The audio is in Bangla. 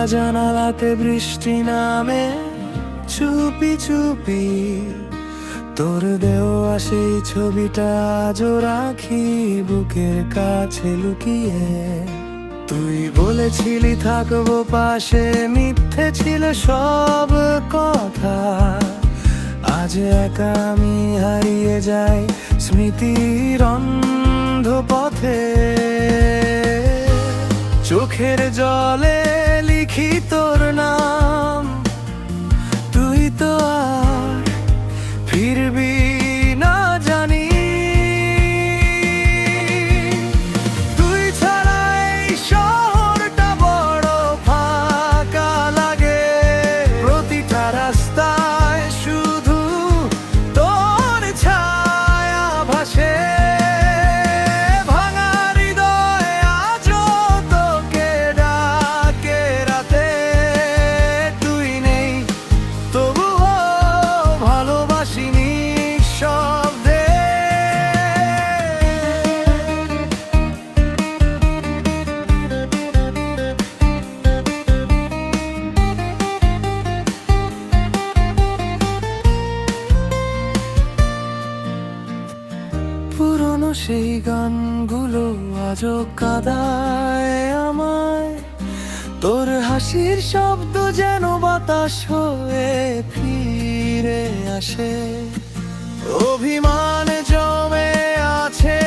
খোলা জানালাতে বৃষ্টি নামে চুপি চুপি, তোর দেওয়া সেই ছবিটা আজও রাখি বুকের কাছে লুকিয়ে। তুই বলেছিলি থাকবো পাশে, মিথ্যে ছিল সব কথা। আজ একা আমি হারিয়ে যাই স্মৃতির অন্ধ পথে। চোখের জলে লিখি তোর নাম, তুই তো আর ফিরবি না জানি। তুই ছাড়া এই শহরটা বড় ফাঁকা লাগে, প্রতিটা রাস্তায় শুধু তোর ছায়া ভাসে। ভাঙা হৃদয় আজও তোকে ডাকে রাতে, তুই নেই তবুও ভালোবাসি নিঃশব্দে। পুরনো সেই গানগুলো আজও কাঁদায় আমায়, তোর হাসির শব্দ যেন বাতাস হয়ে ফিরে আসে। অভিমান জমে আছে